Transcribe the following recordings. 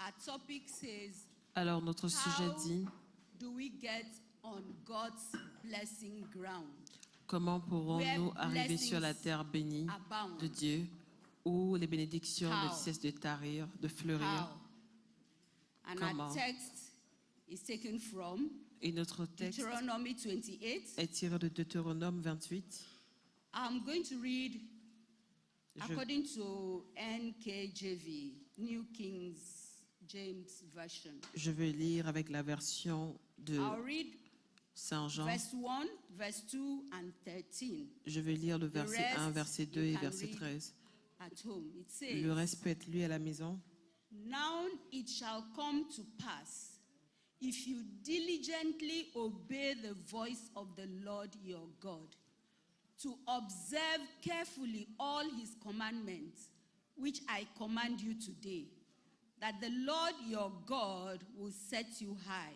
Our topic says, Alors notre sujet dit, do we get on God's blessing ground? comment pourrons-nous Where arriver sur la blessings terre bénie abound. de Dieu, où les bénédictions ne How? cessent de tarir, de fleurir? How? And Comment? our text is taken from Et notre texte Deuteronomy 28. est tiré de Deutéronome 28. I'm going to read Je, according to NKJV, New King James Version. je vais lire avec la version de I'll read Saint Jean. verse 1, verse 2, and 13. Je vais lire le verset rest, 1, verset 2 you et can verset read 13. At home, it says, Le reste peut être lu à la maison. Now it shall come to pass, if you diligently obey the voice of the Lord your God, to observe carefully all his commandments, which I command you today, that the Lord your God will set you high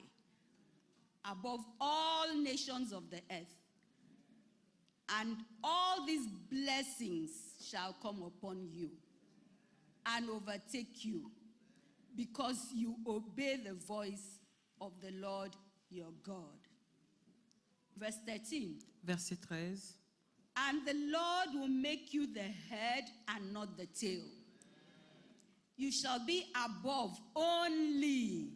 above all nations of the earth. And all these blessings shall come upon you and overtake you, because you obey the voice of the Lord your God. Verse 13. Verset 13. And the Lord will make you the head and not the tail. You shall be above only.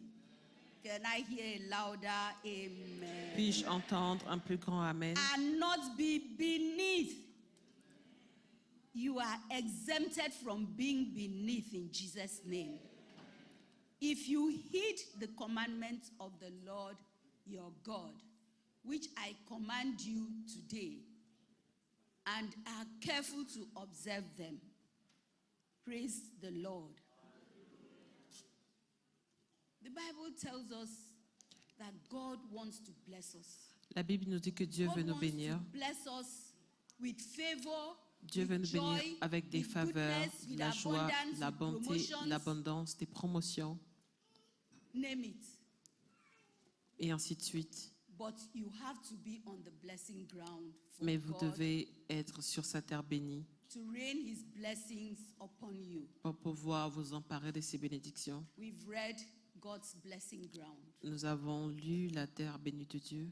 Can I hear a louder amen? Puis-je entendre un plus grand amen? And not be beneath. You are exempted from being beneath in Jesus' name. If you heed the commandments of the Lord your God, which I command you today, and are careful to observe them. Praise the Lord. The Bible tells us that God wants to bless us. La Bible nous dit que Dieu veut God nous wants bénir. to bless us with favor, Dieu veut with nous bénir joy, avec des with faveurs, goodness, with la joie, abundance, la with bonté, promotions, l'abondance, des promotions, name it. et ainsi de suite. But you have to be on the blessing ground for Mais vous God devez être sur sa terre bénie to rain his blessings upon you. pour pouvoir vous emparer de ses bénédictions. We've read God's blessing ground. Nous avons lu la terre bénie de Dieu.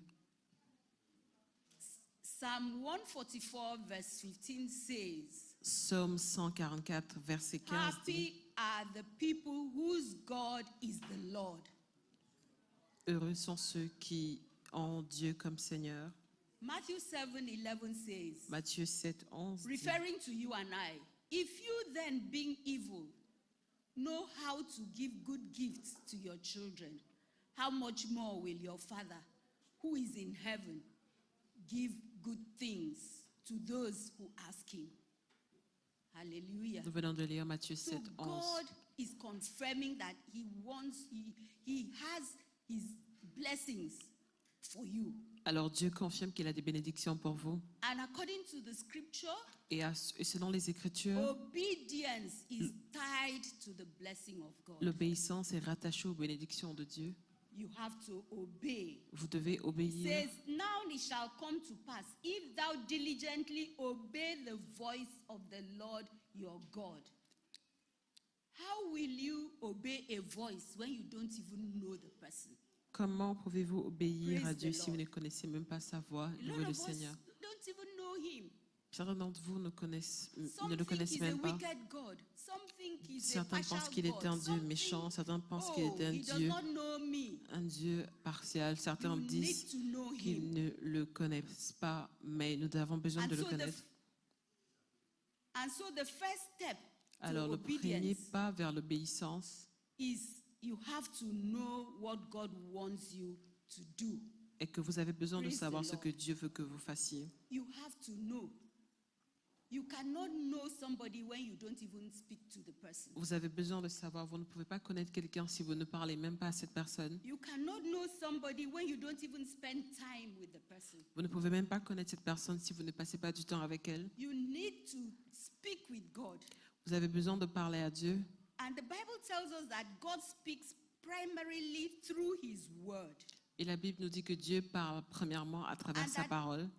Psalm 144 verse 15 says, Psaume 144, verset 15 dit, happy are the people whose God is the Lord. heureux sont ceux qui ont Dieu comme Seigneur. Matthew 7:11 says, Matthieu 7, 11 dit, referring to you and I, if you then, being evil, know how to give good gifts to your children, how much more will your Father, who is in heaven, give good things to those who ask him? Hallelujah. nous venons de lire Matthieu So 7, 11. God is confirming that he wants, he has his blessings for you. Alors Dieu confirme qu'il a des bénédictions pour vous. And according to the scripture, Et selon les Écritures, obedience is tied to the blessing of God. l'obéissance est rattachée aux bénédictions de Dieu. You have to obey. Vous devez It obéir. says, now it shall come to pass, if thou diligently obey the voice of the Lord your God. How will you obey a voice when you don't even know the person? Comment pouvez-vous obéir Praise à Dieu the si vous Lord. ne connaissez même pas sa voix, A lot louez le of us Seigneur? don't even know him. Certains d'entre vous ne le Some think connaissent he's a même pas. wicked God. Some think he's a Certains pensent partial qu'il est God. un Dieu Some méchant, think, certains pensent qu'il est un he does Dieu, not know me. un Dieu partial. Certains You need disent to know qu'ils him. ne le connaissent pas, mais nous avons besoin And de le so connaître. the first step to Alors le premier obedience pas vers l'obéissance is you have to know what God wants you to do. est que vous avez besoin de Praise the savoir ce Lord. que Dieu veut que vous fassiez. You have to know. You cannot know somebody when you don't even speak to the person. Vous avez besoin de savoir, vous ne pouvez pas connaître quelqu'un si vous ne parlez même pas à cette personne. You cannot know somebody when you don't even spend time with the person. Vous ne pouvez même pas connaître cette personne si vous ne passez pas du temps avec elle. You need to speak with God. Vous avez besoin de parler à Dieu. And the Bible tells us that God speaks primarily through his word. Et la Bible nous dit que Dieu parle premièrement à travers And sa that- parole.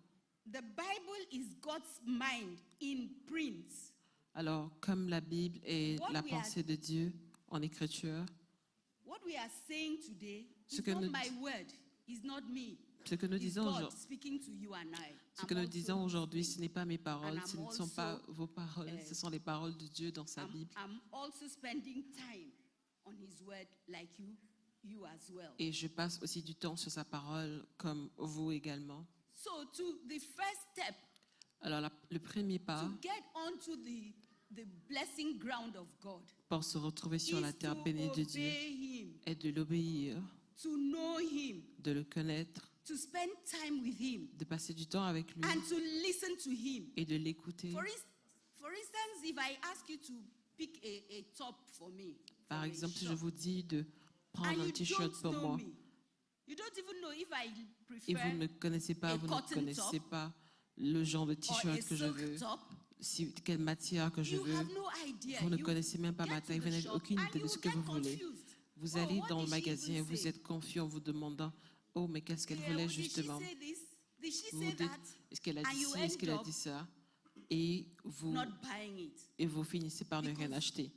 The Bible is God's mind in print. Alors, comme la Bible est What la we are- pensée de Dieu en écriture, we are saying today Ce is que not nous- my word, it's not me. Ce que nous It's disons God aujourd'hui, speaking to you and I. ce I'm que nous also disons aujourd'hui, ce listening. n'est pas mes paroles, And ce I'm ne sont pas also, vos paroles, ce sont les paroles de Dieu dans sa Bible. I'm also spending time on his word like you as well. Et je passe aussi du temps sur sa parole, comme vous également. So the first step Alors, le premier pas to get onto the blessing ground of God pour se retrouver sur la is terre to bénie de Dieu obey him, est de l'obéir, to know him, de le connaître, to spend time with him, de passer du temps avec lui and to listen to him. et de l'écouter. For instance, if I ask you to pick a top for me, Par for a exemple, si je shop, vous dis de and prendre un you t-shirt don't pour know moi me, you don't even know if I et vous ne me prefer connaissez pas, a vous ne cotton connaissez top pas le genre de or a t-shirt que je silk veux, top, quelle matière que je you veux, have no idea. vous ne You connaissez même pas get ma to taille, the vous n'avez shop aucune and idée de you ce que get vous voulez. confused. Vous Oh, allez what dans le did she magasin et even vous say? êtes confiant en vous demandant « Oh, mais qu'est-ce qu'elle Yeah, voulait did she justement say this? Did she Vous say vous dites that? « Est-ce qu'elle a And dit you ci, est-ce qu'elle a end dit up ça ?» Et not buying it. vous finissez par ne rien Because acheter.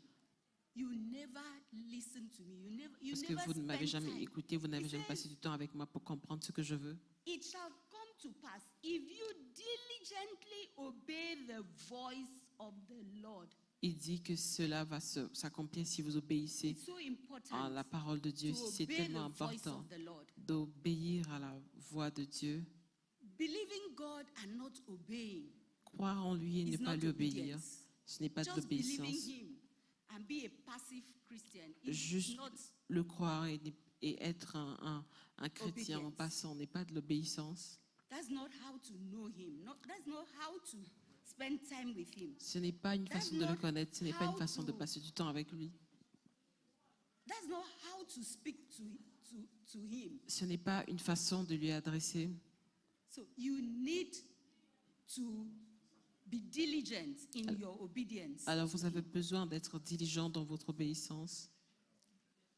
You never listen to me. You Parce que never vous ne m'avez spend jamais time. écouté, vous n'avez He jamais says, passé du temps avec moi pour comprendre ce que je veux. It shall come to pass if you diligently obey the voice of the Lord. Il dit que cela va s'accomplir si vous obéissez It's so à important la parole de Dieu. to C'est obey tellement the voice important of the Lord. d'obéir à la voix de Dieu. Believing God and not obeying Croire en lui et ne is pas not lui obéir, obedience. ce n'est pas de Just believing l'obéissance. Him and be a passive Christian is Juste not. le croire et être un chrétien en Obedience. passant n'est pas de l'obéissance. That's not how to know Him. That's not how to spend time with Him. Ce n'est pas une That's façon de le not connaître, ce n'est pas une how façon de to- passer du temps avec lui. That's not how to speak to Him. Ce n'est pas une façon de lui adresser. So you need to be diligent in your obedience. Alors vous avez besoin d'être diligent dans votre obéissance.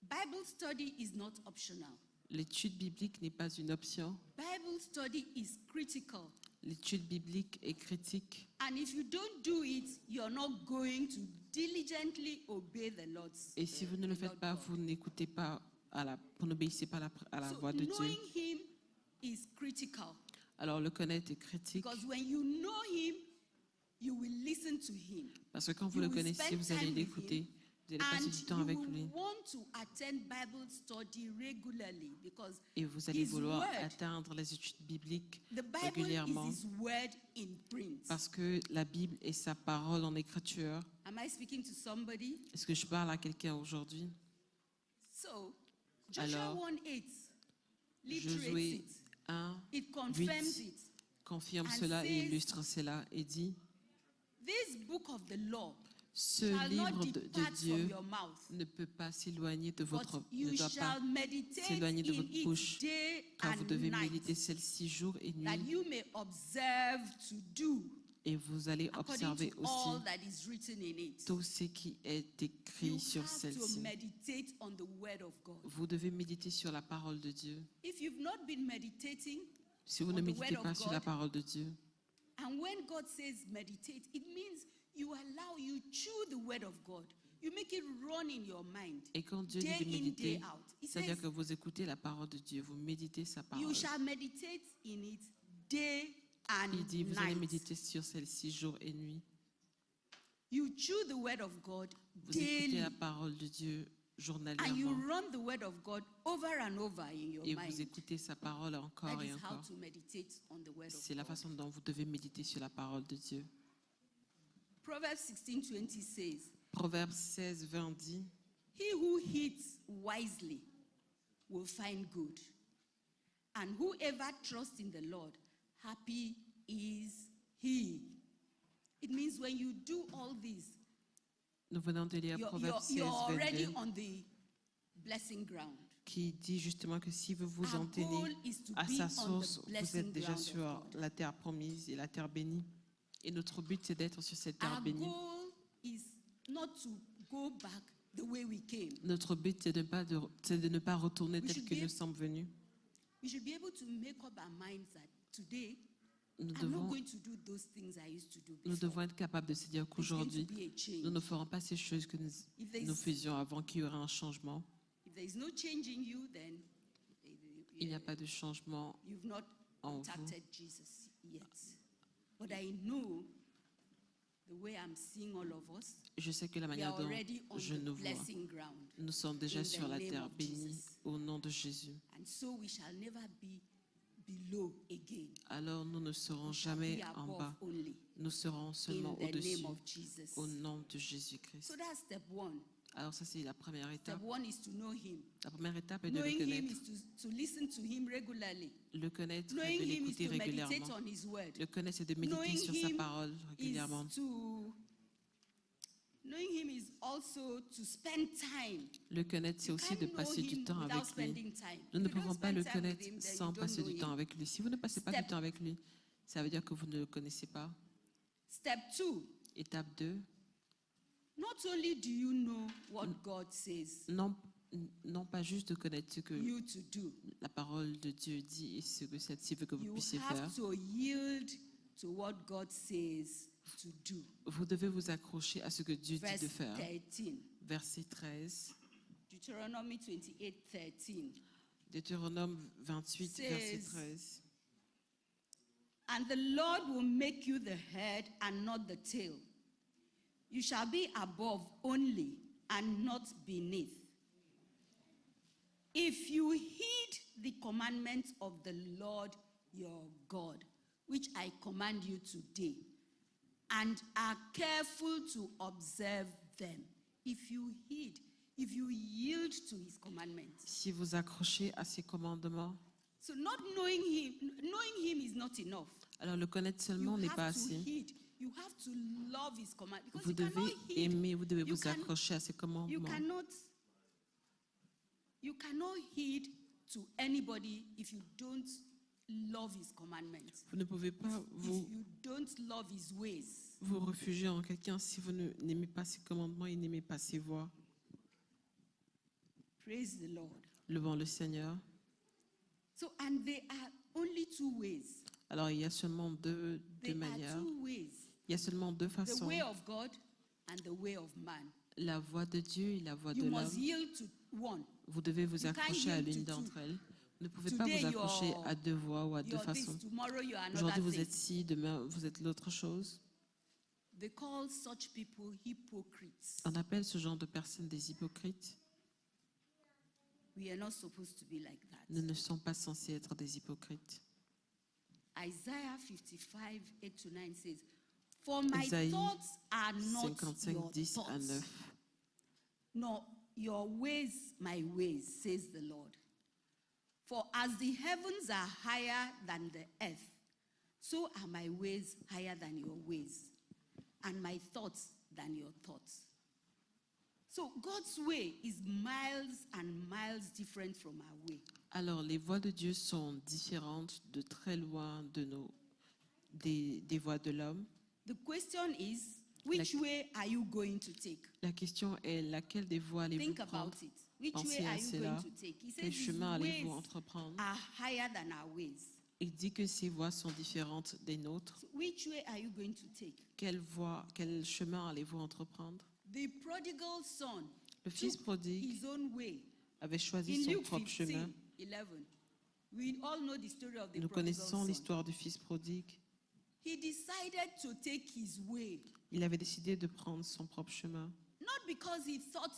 Bible study is not optional. L'étude biblique n'est pas une option. Bible study is critical. L'étude biblique est critique. And if you don't do it, you're not going to diligently obey the Lord's. Et si vous ne le the faites Lord pas, God. vous n'écoutez pas, vous n'obéissez pas à la So voix de Dieu. knowing Him is critical. Alors le connaître est critique Because when you know Him, you will listen to Him. parce que quand vous You le will connaissez, spend vous allez time with l'écouter, him, vous allez passer And du temps you avec will lui want to attend Bible study regularly because et vous allez His vouloir word, atteindre les études bibliques the Bible régulièrement is His word in print. parce que la Bible est sa parole en écriture. Am I speaking to somebody? Est-ce que je parle à quelqu'un aujourd'hui? So, Joshua Alors, 1:8 reiterates Josué it. 1 It confirms 8 it. confirme and cela et says, illustre cela et dit This book of the law ce shall not livre de depart from Dieu your mouth, ne peut pas s'éloigner de votre but you ne doit pas shall meditate s'éloigner de in votre it bouche, day car vous devez and night, méditer celle-ci jour et that nuit you may observe to do et vous allez according observer to all aussi that is written in it. tout ce qui est You écrit sur have to celle-ci. meditate on the word of God. Vous devez méditer sur la parole de Dieu. If you've not been meditating, Si vous on ne the méditez word pas of sur la God, parole de Dieu, and when God says meditate, it means you chew the word of God. You make it run in your mind. et quand Dieu Day dit de in, méditer, day out. It c'est-à-dire says, que vous écoutez la parole de Dieu, vous méditez sa You parole. shall meditate in it day and Il dit, vous allez night. méditer sur celle-ci jour et nuit. You chew the word of God Vous écoutez daily, la parole de Dieu and you journalièrement run the word of God over and over in your et vous mind. écoutez sa parole encore That et is how encore. to meditate on the word of C'est la God. façon dont vous devez méditer sur la parole de Dieu. Proverbs 16:20 says, Proverbe 16, 20 dit, He who heeds wisely will find good, and whoever trusts in the Lord, happy is he. It means when you do all this, nous venons de lire Proverbe 16, you're already 22, on the blessing ground. qui dit justement que si vous vous en Our goal tenez is to à be sa on source, the vous blessing êtes déjà ground of sur God. la terre promise et la terre bénie. Et notre but, c'est d'être sur cette terre Our bénie. goal is not to go back the way we came. Notre but, c'est de ne pas retourner We tel should que be- nous sommes venus. We should be able to make up our minds that today, Nous I'm not devons, going to do those things I used to do nous before. devons être capables de se dire There's going to qu'aujourd'hui, be a change. nous ne ferons pas ces choses que If there's- nous faisions avant, qu'il y aura un changement. If If there is no change in you, then Il n'y a pas de changement you've not en vous. contacted Jesus yet. But I know the way I'm seeing all of us, Je sais que la we manière are dont already on je the nous vois, blessing ground. nous sommes déjà in the sur la name terre of bénie Jesus. au nom de Jésus. And so we shall never be below again. Alors nous ne serons We shall jamais be en above bas. only Nous serons in seulement the au-dessus name of Jesus. au nom de Jésus-Christ. So that's step one. Alors ça, c'est la première étape. Step one is to know him. La première étape est de le Knowing him connaître. is to listen to him regularly. Le connaître et Knowing de him is l'écouter to meditate régulièrement. on his word. Le connaître, c'est de méditer Knowing sur sa him parole régulièrement. Knowing him is also to spend time. Le connaître, c'est You aussi de can't know passer du him temps without avec lui. spending time. Nous ne If you don't pouvons pas spend le time with connaître him, then sans you don't passer know du temps him. avec lui. Si vous ne passez pas Step- du temps avec lui, ça veut dire que vous ne le connaissez pas. Step two, Étape 2, not only do you know what God says non pas juste de connaître ce que you to do, la parole de Dieu dit et ce que celle-ci veut que vous you puissiez faire. have to yield to what God says to do. Vous devez vous accrocher à ce que Dieu dit Verse de faire. 13, Verset 13, Deuteronomy 28:13. Deutéronome 28, verset Says- 13. And the Lord will make you the head and not the tail. You shall be above only and not beneath. If you heed the commandments of the Lord your God, which I command you today, and are careful to observe them, if you heed, if you yield to his commandments. Si vous accrochez à ses commandements, So not knowing him is not enough. alors le connaître You seulement n'est pas have to assez. heed. You have to love his command because Vous you cannot devez heed. aimer, vous devez You vous can- accrocher à ses You commandements. cannot heed to anybody if you don't love his commandments. Vous ne pouvez pas If you don't love his ways. vous réfugier en quelqu'un si vous n'aimez pas ses commandements et n'aimez pas ses voies. Praise the Lord. Louons le Seigneur. So, and there are only two ways. Alors il y a seulement deux There are manières. two ways. Il y a seulement deux The façons. way of God and the way of man. La voie de Dieu et la voie de You must l'homme. yield to one. Vous devez vous You can't accrocher à yield l'une to two. d'entre elles. Vous ne pouvez pas Today vous accrocher you're- à deux voies ou à deux You're this, façons. tomorrow you are Aujourd'hui another vous thing. êtes ci, demain vous êtes l'autre chose. They call such people hypocrites. On appelle ce genre de personnes des hypocrites. We are not supposed to be like that. Nous ne sommes pas censés être des hypocrites. Isaiah 55, 8 to 9 says, For my Isaïe thoughts are not 55, your 10 à thoughts, 9. nor your ways my ways, says the Lord. For as the heavens are higher than the earth, so are my ways higher than your ways, and my thoughts than your thoughts. So God's way is miles and miles different from our way. Alors, les voies de Dieu sont différentes de très loin de des voies de l'homme. The question is, which way are you going to take? La question est laquelle des voies allez-vous Think prendre? about it. Which Pensez way à are you cela. going to take? He says Quel his chemin allez-vous ways entreprendre? are higher than our ways. Il dit que ces voies sont différentes des nôtres. So which way are you going to take? Quel chemin allez-vous entreprendre? The prodigal son Le fils took prodigue his own way. avait choisi In son Luke propre 15, chemin. 11, we all know the story of the Nous prodigal connaissons son. l'histoire du fils prodigue. He decided to take his way, Il avait décidé de prendre son propre chemin. not because he thought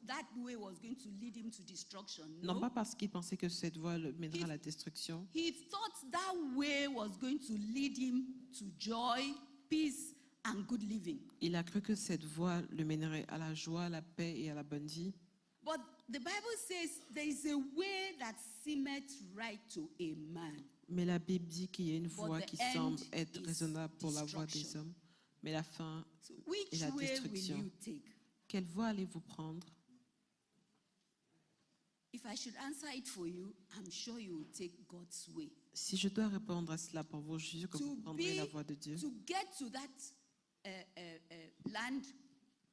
that way was going to lead him to destruction. Non No. pas parce qu'il pensait que cette voie le mènerait à la destruction. He thought that way was going to lead him to joy, peace, and good living. Il a cru que cette voie le mènerait à la joie, à la paix et à la bonne vie. But the Bible says there is a way that seemeth right to a man. Mais la Bible dit qu'il y a une voie the qui end semble être is raisonnable pour la voie des destruction. hommes, mais la fin, So which Et la way will destruction. you take? quelle voie allez-vous prendre? If I should answer it for you, I'm sure you will take God's way. Si je dois répondre à cela pour vous, je suis sûre que vous To prendrez be, la voie de Dieu. to get to that land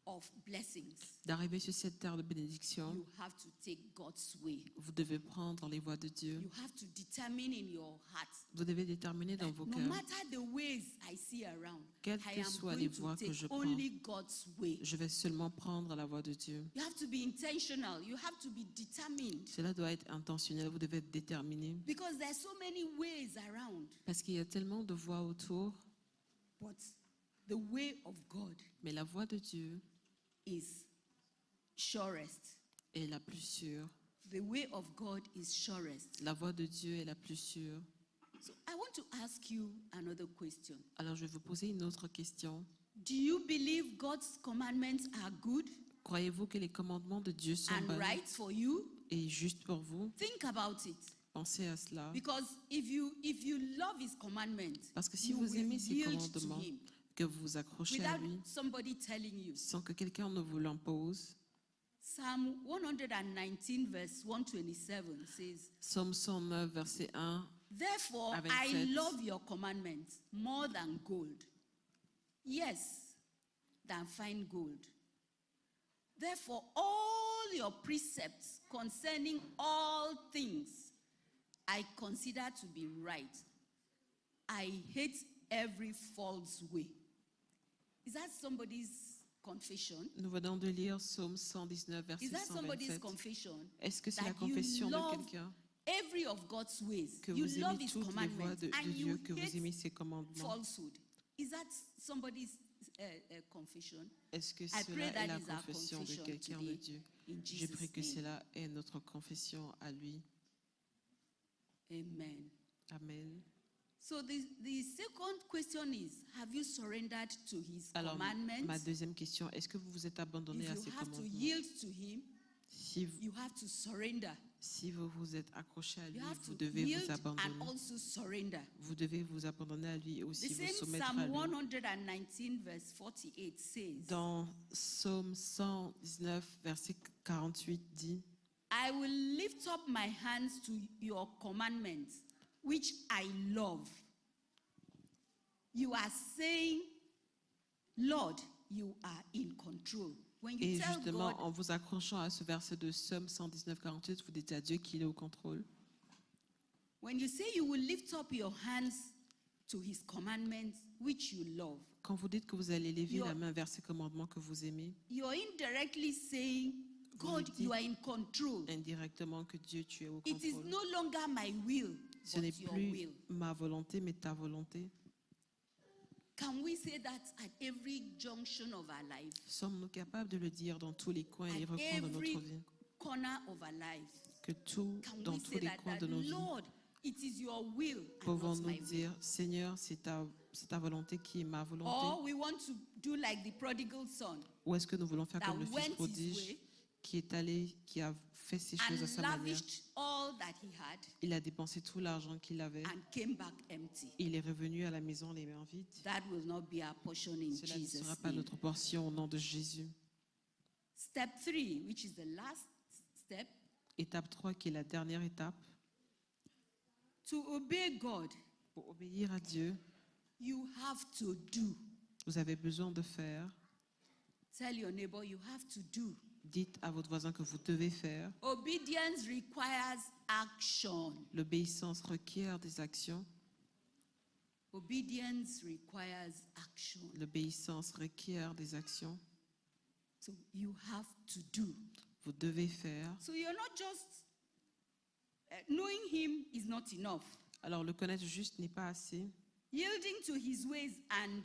of blessings, d'arriver sur cette terre de bénédiction, you have to take God's way. vous devez prendre les voies de Dieu. You have to determine in your heart. Vous devez déterminer dans vos No cœurs, matter the ways I see around, quelles I que am soient les going to voies que take je prends, only God's way. je vais seulement prendre la voie de Dieu. You have to be intentional. You have to be determined. Cela doit être intentionnel, vous devez être déterminé. Because there's so many ways around. Parce qu'il y a tellement de voies autour, But the way of God mais la voie de Dieu is surest. est la plus sûre. The way of God is surest. La voie de Dieu est la plus sûre. So I want to ask you another question. Alors je vais vous poser une autre question. Do you believe God's commandments are good Croyez-vous que les commandements de Dieu sont and bons right for you? et justes pour vous? Think about it. Pensez à cela. Because if you love his commandments, Parce que si you vous will aimez ses yield to commandements, him que vous vous accrochez à without lui, somebody telling you. sans que quelqu'un ne vous l'impose. Psalm 119 verse 127 says, Psaume 109, verset 1. Therefore à I 27. love your commandments more than gold. Yes, than fine gold. Therefore all your precepts concerning all things I consider to be right. I hate every false way. Is that somebody's confession? Nous venons de lire Psaume 119, Is verset that somebody's 127. confession? Est-ce que c'est la That you confession de love quelqu'un every of God's ways. que You vous love aimez his toutes les voies commandments de and Dieu, you que vous hate aimez ses commandements? falsehood. Is that somebody's confession? Est-ce que I cela pray est that la is our confession de confession quelqu'un de today. Dieu? In Je Jesus' prie que name. cela est notre confession à lui. Amen. Amen. So the second question is, have you surrendered to his Alors, commandments? ma deuxième question, est-ce que vous vous êtes abandonné If à you ses have to commandements? yield to him, Si you have to surrender. vous vous êtes accroché à lui, You have vous to devez yield vous and abandonner. also surrender. Vous devez vous abandonner à lui et The aussi vous same soumettre à Psalm lui. 119 verse 48 says, Dans Psaume 119, verset 48 dit, I will lift up my hands to your commandments, which I love. You are saying, Lord, you are in control. When you et tell justement, God, en vous accrochant à ce verset de Psaume 119, 48, vous dites à Dieu qu'il est au contrôle. when you say you will lift up your hands to his commandments, which you love, Quand vous dites que vous allez lever You're- la main vers ces commandements que vous aimez, you're indirectly saying, God, dites- you are in control. indirectement que Dieu, tu es au It is contrôle. no longer my will, Ce n'est but your plus will. ma volonté, mais ta volonté. Can we say that at every junction of our life, Sommes-nous capables de le dire dans tous les coins et les at recoins de notre every vie? corner of our life? Que tout, Can dans we tous say les that, coins that de nos vies, Lord, it is your will and not pouvons-nous my will? dire, Seigneur, c'est ta volonté qui est ma volonté? Or we want to do like the prodigal son Ou est-ce que nous voulons faire that comme le fils went his prodige way qui est allé, qui a fait ses choses à and sa manière? lavished all that he had Il a dépensé tout l'argent qu'il avait. and came back empty? Il est revenu à la maison les mains vides. That will not be our portion in Cela ne Jesus' sera pas name. notre portion au nom de Jésus. Step 3, which is the last step, Étape 3, qui est la dernière étape. to obey God, Pour obéir à Dieu, you have to do. vous avez besoin de faire. Tell your neighbor you have to do. Dites à votre voisin que vous devez faire. Obedience requires action. L'obéissance requiert des actions. Obedience requires action. L'obéissance requiert des actions. So you have to do. Vous devez faire. So you're not just knowing him is not enough. Alors, le connaître juste n'est pas assez. Yielding to his ways and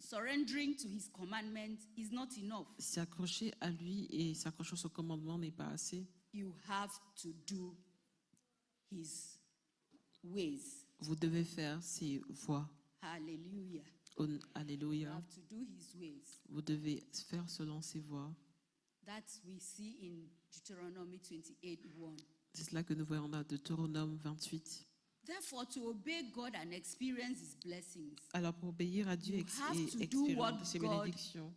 surrendering to his commandments is not enough. S'accrocher à lui et s'accrocher à son commandement n'est pas assez. You have to do his ways. Vous devez faire ses voies. Hallelujah. You Alléluia. have to do his ways. Vous devez faire selon ses voies. That we see in Deuteronomy 28:1. C'est cela que nous voyons dans Deutéronome 28. Therefore, to obey God and experience his blessings, Alors, pour obéir à Dieu You have et to do expérimenter what ses God bénédictions,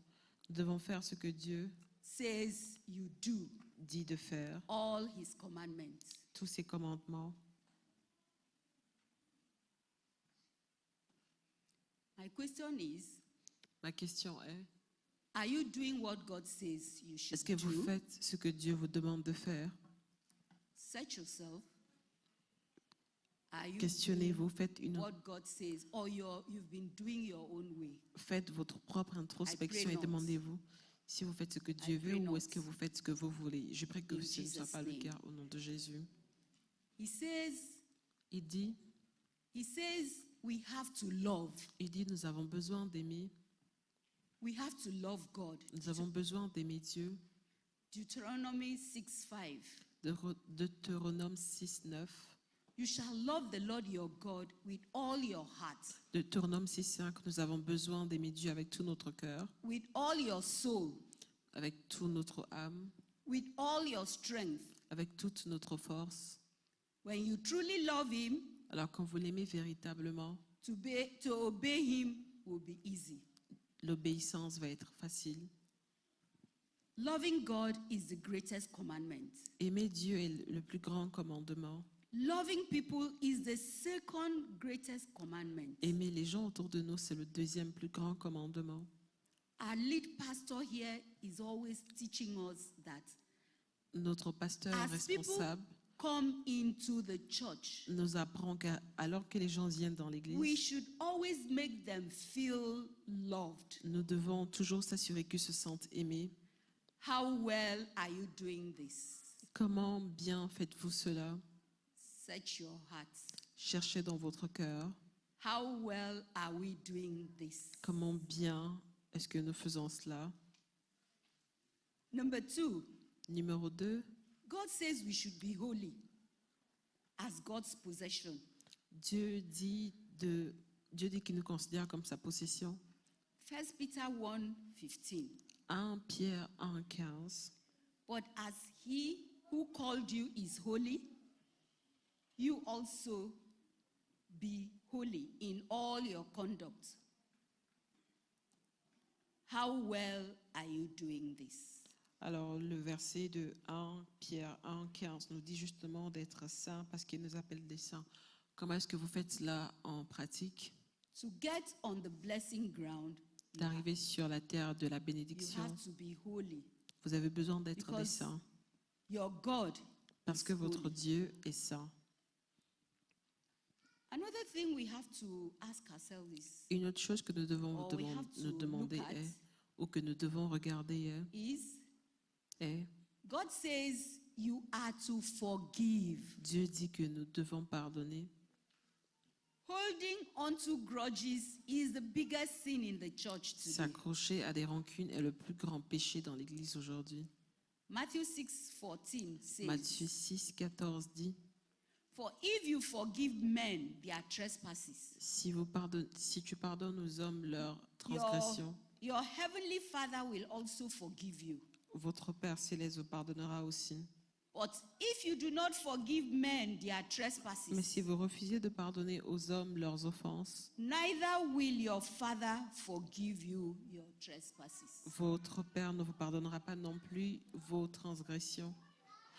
nous devons faire ce que Dieu says you do, dit de faire, all his commandments. tous ses commandements. My question is, Ma question est, Are you doing what God says you should Est-ce que vous do? faites ce que Dieu vous demande de faire? Search yourself. Are you doing Questionnez-vous, faites, what God says, or you've been doing your own way? faites votre propre introspection et not. demandez-vous si vous faites ce que Dieu veut pray ou est-ce not. que vous faites ce que vous voulez. Je prie que In ce ne soit Jesus' pas le name. cas au nom de Jésus. He says, Il dit, we have to love. nous avons besoin d'aimer, We have to love God. nous avons besoin d'aimer Dieu. Deuteronomy 6:5. Deutéronome 6, 9. You shall love the Lord your God with all your heart, Deutéronome 6, 5. Nous avons besoin d'aimer Dieu avec tout notre cœur, with all your soul, avec toute notre âme, with all your strength. avec toute notre force. When you truly love Him, Alors quand vous l'aimez véritablement, to obey Him will be easy. l'obéissance va être facile. Loving God is the greatest commandment. Aimer Dieu est le plus grand commandement. Loving people is the second greatest commandment. Aimer les gens autour de nous, c'est le deuxième plus grand commandement. Our lead pastor here is always teaching us that Notre pasteur as people responsable come into the church, nous apprend qu'alors que les gens viennent dans we l'église, should always make them feel loved. nous devons toujours s'assurer qu'ils se sentent aimés. How well are you doing this? Comment bien faites-vous cela? Search your heart. Cherchez dans votre cœur. How well are we doing this? Comment bien est-ce que nous faisons cela? Number 2, Numéro 2, God says we should be holy as God's possession. Dieu dit qu'il nous considère comme sa possession. 1 Peter 1:15. 1 Pierre 1, 15. But as he who called you is holy, you also be holy in all your conduct. How well are you doing this? Alors, le verset de 1 Pierre 1, 15 nous dit justement d'être saints parce qu'il nous appelle des saints. Comment est-ce que vous faites cela en pratique? To get on the blessing ground, D'arriver sur la terre de la you bénédiction, have to be holy. vous avez besoin d'être des Because saints your God parce is que votre holy. Dieu est saint. Another thing we have to ask ourselves is, Une autre chose que nous devons or we have to nous demander look at est, ou que nous devons regarder est, God says you are to forgive. Dieu dit que nous devons pardonner. Holding onto grudges is the biggest sin in the church today. S'accrocher à des rancunes est le plus grand péché dans l'Église aujourd'hui. Matthew 6:14 says, Matthieu 6, 14 dit, For if you forgive men their trespasses, si tu pardonnes aux hommes leurs transgressions, your heavenly Father will also forgive you. votre Père céleste vous pardonnera aussi. But if you do not forgive men their Mais trespasses, si vous refusez de pardonner aux hommes leurs offenses, neither will your Father forgive you your trespasses. votre Père ne vous pardonnera pas non plus vos transgressions.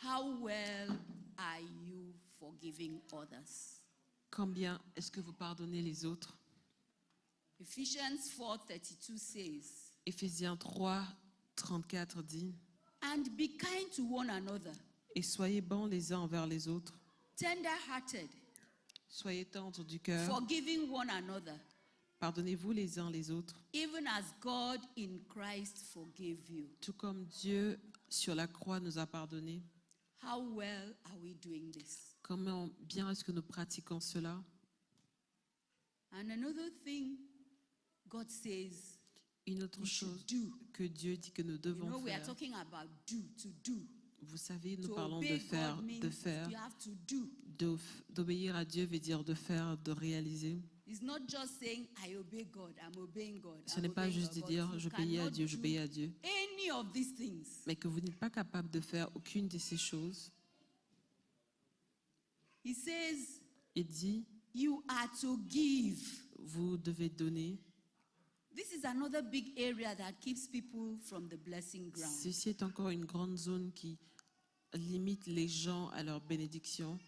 How well are you forgiving others? Combien est-ce que vous pardonnez les autres? Ephesians 4:32 says, Éphésiens 3, 34 dit, And be kind to one another, et soyez bons les uns envers les autres, tender-hearted, soyez tendres du cœur, forgiving one another, pardonnez-vous les uns les autres, even as God in Christ forgave you. tout comme Dieu sur la croix nous a pardonné. How well are we doing this? Comment bien est-ce que nous pratiquons cela? And another thing God says Une autre we should chose do. que Dieu dit que nous You devons know, we are faire. talking about do, to do. Vous savez, nous To parlons obey de faire, God means de faire, you have to do. d'obéir à Dieu veut dire de faire, de réaliser. It's not just saying, I obey God, I'm obeying God. Ce I'm n'est pas obeying juste de God, dire but you j'obéis à cannot Dieu, do j'obéis à Dieu, any of these things. mais que vous n'êtes pas capable de faire aucune de ces choses. He says, Il dit, you are to give. vous devez donner. This is another big area that keeps people from the blessing ground. Ceci est encore une grande zone qui limite les gens à leur bénédiction.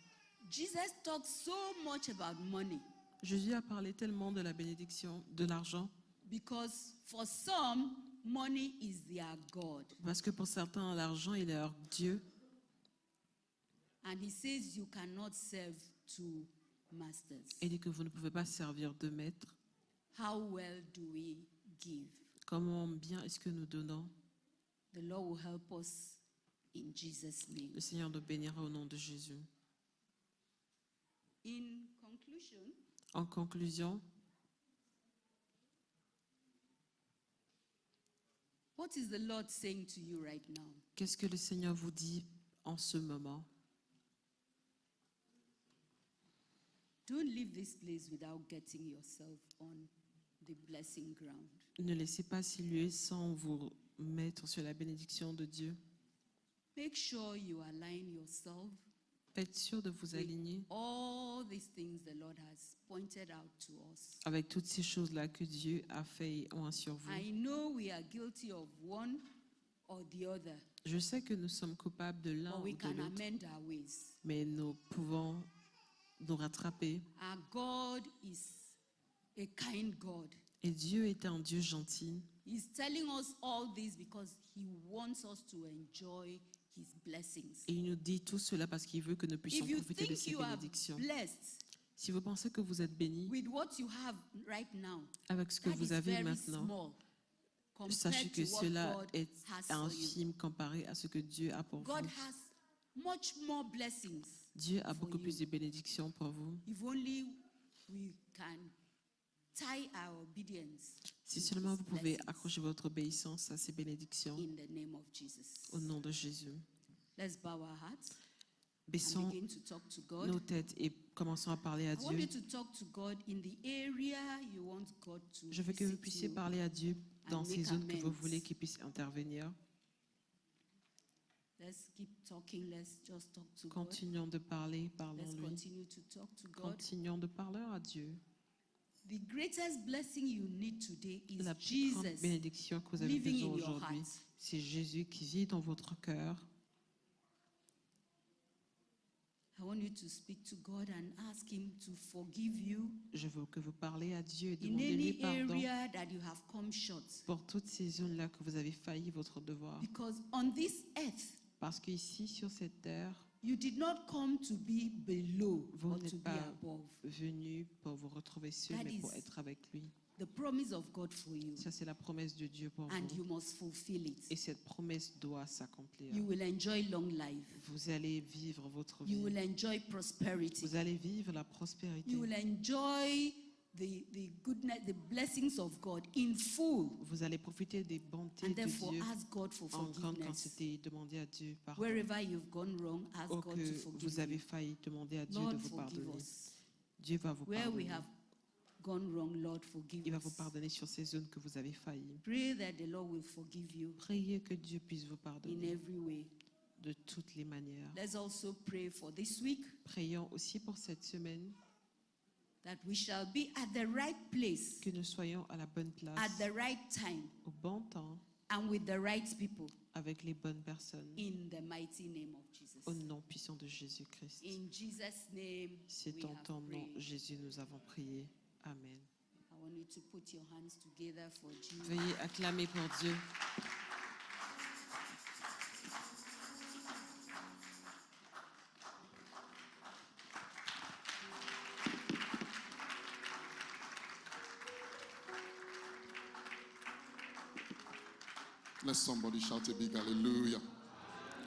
Jesus talks so much about money Jésus a parlé tellement de la bénédiction, de l'argent, because for some, money is their God. Parce que pour certains, l'argent est leur Dieu. And he says you cannot serve two masters. Et dit que vous ne pouvez pas servir de maître. How well do we give? Comment bien est-ce que nous donnons? The Lord will help us in Jesus' name. Le Seigneur nous bénira au nom de Jésus. In conclusion, En conclusion, what is the Lord saying to you right now? qu'est-ce que le Seigneur vous dit en ce moment? Don't leave this place without getting yourself on the blessing ground. Ne laissez pas ces lieux sans vous mettre sur la bénédiction de Dieu. Make sure you align yourself Faites sûr de vous with aligner all these things the Lord has pointed out to us. avec toutes ces choses-là que Dieu a fait et ont sur vous. I know we are guilty of one or the other, Je sais que nous sommes coupables de l'un but ou we de can l'autre, amend our ways. mais nous pouvons nous rattraper. Our God is a kind God. Et Dieu est un Dieu gentil. He's telling us all this because He wants us to enjoy His blessings. Et il nous dit tout cela parce qu'il veut que nous puissions If you profiter de think ses you are bénédictions. blessed Si vous pensez que vous êtes bénis with what you have right now, avec ce que that vous is avez very maintenant, small sachez compared que to what cela God est has for you. infime comparé à ce que Dieu a pour God vous. has much more blessings. Dieu a for beaucoup you. plus de bénédictions pour vous. If only we can tie our obedience Si to seulement His vous pouvez blessings accrocher votre obéissance à ces bénédictions in the name of Jesus. au nom de Jésus. Let's bow our hearts and Baissons begin to talk to God. nos têtes et commençons à parler à I want you Dieu. to talk to God in the area you want God to Je veux que vous visit puissiez you. parler à Dieu dans and ces make zones que vous amends. voulez qu'il puisse intervenir. Let's keep talking. Let's just talk to God. Continuons de parler, Let's parlons-lui. continue to talk to God. Continuons de parler à Dieu. The greatest blessing you need today is La plus grande Jesus bénédiction que vous avez living besoin in your aujourd'hui, heart. c'est Jésus qui vit dans votre cœur. I want you to speak to God and ask Him to forgive you Je veux que vous parlez à Dieu et in demandez-lui any pardon area that you have come short. pour toutes ces zones-là que vous avez failli votre devoir. Because on this earth, Parce qu'ici, sur cette terre, you did not come to be below vous or to n'êtes be pas above. venu pour vous retrouver seul, That mais pour is être avec lui. The promise of God for you, Ça, c'est la promesse de Dieu pour and vous. you must fulfill it. Et cette promesse doit s'accomplir. You will enjoy long life. Vous allez vivre votre You vie. will enjoy prosperity. Vous allez vivre la prospérité. You will enjoy the goodness, the blessings of God in full. Vous allez profiter des bontés And de therefore, Dieu ask God for en grande forgiveness. quantité. Demandez à Dieu pardon. Wherever you've gone wrong, ask Oh, God to que forgive vous avez you. failli, demandez à Dieu Lord, de vous forgive pardonner. us. Dieu va vous Where we pardonner. have gone wrong, Lord, forgive Il va vous us. pardonner sur ces zones que vous avez failli. Pray that the Lord will forgive you Priez que Dieu puisse vous in pardonner every way. de toutes les manières. Let's also pray for this week Prions aussi pour cette semaine, that we shall be at the right place, que nous soyons à la bonne at place, the right time, au bon temps, and with the right people, avec les bonnes personnes, in the mighty name of Jesus. au nom puissant de Jésus-Christ. In Jesus' name, C'est we en have ton nom, prayed. Jésus, nous avons prié. Amen. I want you to put your hands together for Jesus. Veuillez acclamer pour Dieu. Let somebody shout a big hallelujah.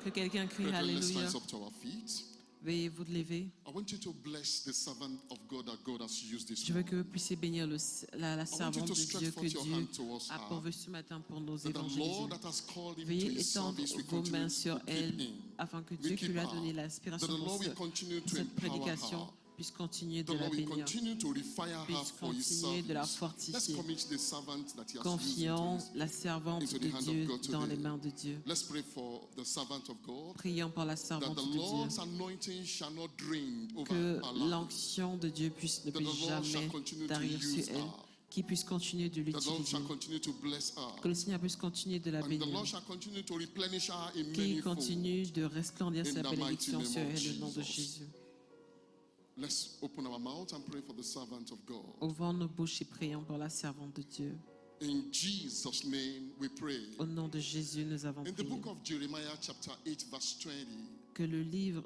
Que quelqu'un crie Brethren, let's Alléluia. rise up to our feet. Veuillez vous lever. I want you to bless the servant of God that God has used this Je veux que morning. vous puissiez bénir la servante to de stretch Dieu forth que your Dieu hand towards a her. pourvu ce matin pour nos That the Lord évangéliser. that has called him to Veuillez his étendre service will vos continue mains to sur keep elle him. afin que We Dieu qui keep lui a her. donné That l'inspiration the pour Lord will continue to cette empower prédication her. puisse continuer The de la Lord will bénir, continue to refire her puisse for his continuer de la service. Let's fortifier. commit the servant that he has used Confions into his. la servante into the de hand of Dieu God dans today. les mains de Dieu. Let's pray for the servant of God. Prions pour la That servante the de Lord's Dieu. anointing shall not drain over Que her life. l'onction de Dieu ne That the puisse Lord shall jamais continue to tarir use sur elle, her. qu'il puisse continuer de The Lord l'utiliser, shall continue to bless her. que le Seigneur puisse continuer de la And the bénir, Lord shall continue to replenish her in qu'il many folds. continue de resplendir In sa the mighty bénédiction name sur of elle au nom de Jesus. Jésus. Let's open our mouth and pray for the servant of God. Ouvrons nos bouches et prions pour la servante de Dieu. In Jesus' name we pray. Au nom de Jésus, nous avons In the prié. book of Jeremiah, chapter 8, verse 20, Que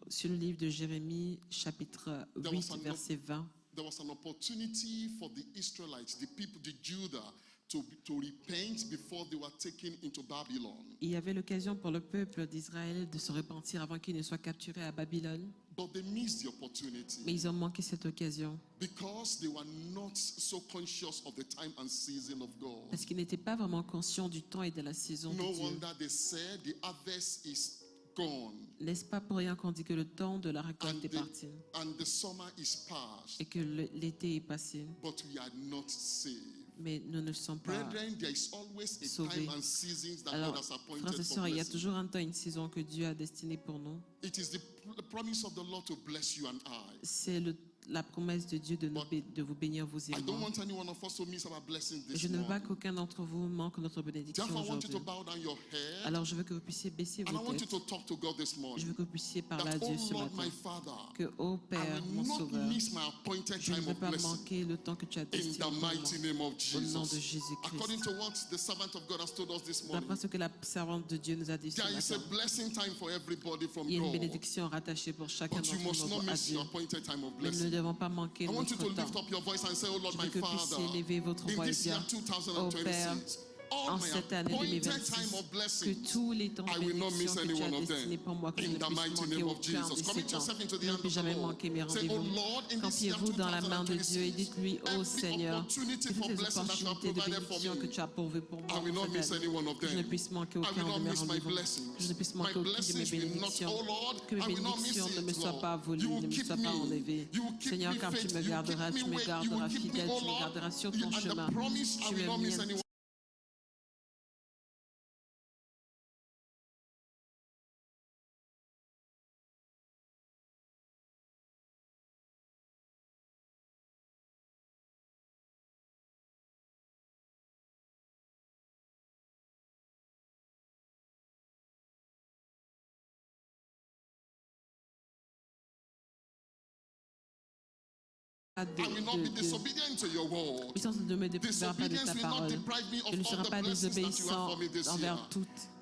sur le livre de Jérémie, chapitre 8, verset 20, there was an opportunity for the Israelites, the people, the Judah, to repent before they were taken into Babylon. il y avait l'occasion pour le peuple d'Israël de se repentir avant qu'il ne soit capturé à Babylone, But they missed the opportunity mais ils ont manqué cette occasion because they were not so conscious of the time and season of God. parce qu'ils n'étaient pas vraiment conscients du temps et de la saison No de Dieu. wonder they said the harvest is gone N'est-ce pas pour rien qu'on dit que le temps de la récolte est parti and the summer is past, et que l'été est passé, but we are not saved. mais nous ne sommes pas. Brethren, there is always a sauvés. time and seasons that Alors, God has appointed frères et for sœurs, il y a blessing. toujours un temps et une saison que Dieu a destiné pour nous. It is the promise of the Lord to bless you and I. C'est la promesse de Dieu de vous bénir, vous et I don't moi. want any one of us to miss our blessings this Je ne veux pas morning. qu'aucun d'entre vous manque notre bénédiction Therefore, I want you to aujourd'hui. bow down your head Alors, je veux que vous puissiez baisser and I vos want you têtes. to talk to God this Je morning. veux que vous puissiez parler à That, Dieu oh ce Lord, matin. my Father, Que, ô I Père, mon will not Sauveur, miss my appointed je ne time veux of pas blessing. manquer le temps que tu as In destiné the pour moi. mighty name of Au nom de Jesus. Jésus-Christ. According to what the servant of God has told us this morning, D'après ce que la servante de Dieu nous a dit ce there is a matin, blessing time for everybody from il y a une God. bénédiction rattachée pour chacun But you d'entre must not nous à miss Dieu. your appointed time of Mais nous ne blessing. devons pas manquer I want you to notre lift temps. up your voice and say, oh Lord, Je my veux que vous Father, puissiez élever votre in voix et this year dire, 2026, all en my cette année appointed 2026, time of que blessing, tous les temps I de will not miss bénédiction que any tu as one of destinés them. pour moi, que je In ne the puisse mighty manquer name of aucun de Jesus. ces Commit temps. yourself into the Je ne hand of puisse the jamais Lord. manquer mes Say, oh rendez-vous. Lord, in this year Confiez-vous dans la main de Dieu et 2026, dites-lui, ô every Seigneur, opportunity que for toutes les blessing that you have opportunités de provided for bénédiction que me, tu as pourvues pour moi I will not cette miss année, any one of que je ne them. puisse manquer I aucun will not de mes miss my rendez-vous, blessings. que je ne puisse My manquer aucune de mes blessings will not, bénédictions, oh Lord, que mes I will not miss bénédictions ne me it, soient Lord. pas volées, You will ne me keep soient pas me. enlevées. You will keep Seigneur, me car tu faithful. me You will garderas, keep tu me me wait. You garderas will keep me, fidèle, oh tu me Lord. garderas sur ton And the chemin. promise, I Tu will es not miss mien. anyone. I will not be disobedient to your word. Puissance ne me déprivera pas de ta Disobedience will not parole. deprive me Je ne of serai all the pas blessings that you have désobéissant for me this year. envers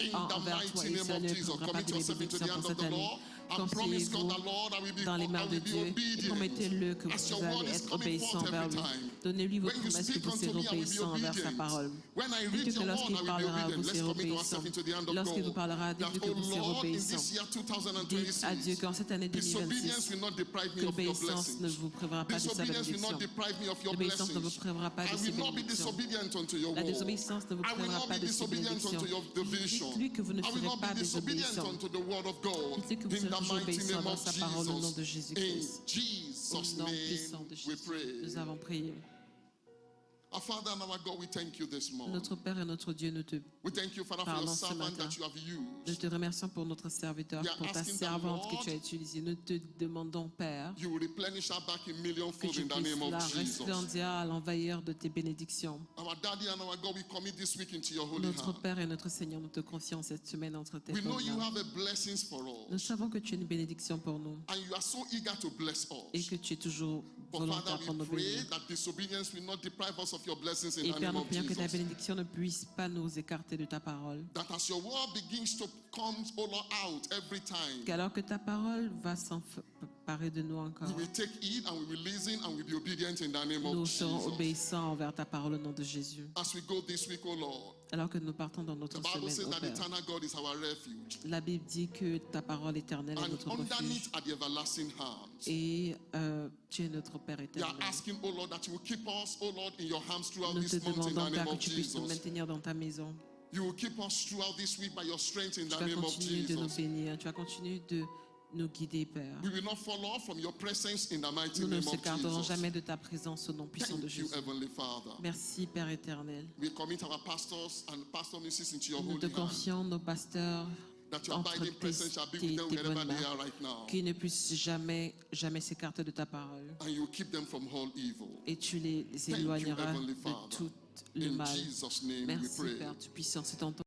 In the envers toi. mighty Et name ça of ne Jesus, prendra pas commit de mes yourself into the bénédictions hand pour of cette the année. Lord and promise God Confiez-vous that Lord, dans les mains de I will be Dieu et obedient. promettez-le que As vous your word allez is être coming obéissant forth envers every lui. time. Donnez-lui vos When you promesses que speak vous unto serez me, I will be obéissant envers sa obedient. parole. When I read Dites-lui your que word, lorsqu'il I will be parlera, obedient. vous Let's serez commit obéissant. ourselves into the hand of Lorsqu'il vous God. parlera, That, dites-lui que oh vous serez Lord, in obéissant. this year Dites à Dieu 2026, qu'en cette année disobedience 2026, will not deprive que me of your l'obéissance ne blessings. vous privera pas de sa Disobedience will bénédiction. not deprive me of your L'obéissance ne vous blessings. privera pas I de ses will not be bénédictions. disobedient unto your La word. désobéissance ne vous I will privera not pas be de ses disobedient bénédictions. unto your division. Dites-lui que vous ne I will serez not pas be disobedient désobéissant. unto the word of God. Dites-lui que vous In serez the toujours mighty obéissant name envers of sa parole au nom de Jesus. In Jésus-Christ. Au Jesus' nom puissant name de we Jésus, pray. nous avons prié. Our Father and our God, we thank you this morning. Notre Père et notre Dieu, nous te We thank you, Father, for your Pardon, ce servant matin. that you have Nous used. te remercions pour notre serviteur, We are pour ta asking the servante que Lord tu as utilisée. Nous te demandons, Père, You will replenish her back in que millionfold tu in the puisses name la of Jesus. resplendir à l'envahir de tes bénédictions. Our Daddy and our God, we commit this week into your holy Notre hand. Père et notre Seigneur, nous te confions cette semaine entre tes We know you mains. have a blessings for Nous us, savons que tu es une bénédiction pour nous and you are so eager to bless et us. que tu es toujours But volontaire Father, pour nous we pray bénir. that disobedience will not deprive us of your blessings in Et the Père, name nous of prions que ta Jesus. bénédiction ne puisse pas nous écarter de ta parole. That as your word begins to come all out every time, Qu'alors que ta parole va s'emparer de nous encore, we will take it and we will listen and we will be obedient in the name of nous serons Jesus. obéissants envers ta parole au nom de Jésus. As we go this week, oh Lord, Alors que nous partons dans the notre Bible says semaine, that ô Père, eternal God is our refuge, la Bible dit que ta parole éternelle est and notre refuge underneath are the everlasting arms. et tu es notre Père We are éternel. asking, oh Lord, that you will keep us, oh Lord, in your arms throughout Nous te this month in demandons, the Père, name que of tu puisses nous Jesus. maintenir dans ta maison. You will keep us throughout this week by your strength in Tu the vas name of continuer de nous Jesus. bénir, tu vas continuer de nous guider, Père. We will not fall off from your presence in the mighty Nous ne name nous of écarterons Jesus. jamais de ta présence au nom puissant de Thank you, Jésus. Heavenly Father. Merci, Père éternel. We commit our pastors and pastor Mrs. into your Nous te holy hand. confions nos pasteurs That your entre abiding presence shall be with them tes wherever bonnes they mains, are right now. qui ne puissent jamais s'écarter de ta parole. And you will keep them from all evil. Et tu les you, éloigneras Heavenly de Father. tout le In mal. Jesus' name we Merci, pray. Père Tout-Puissant. C'est en ton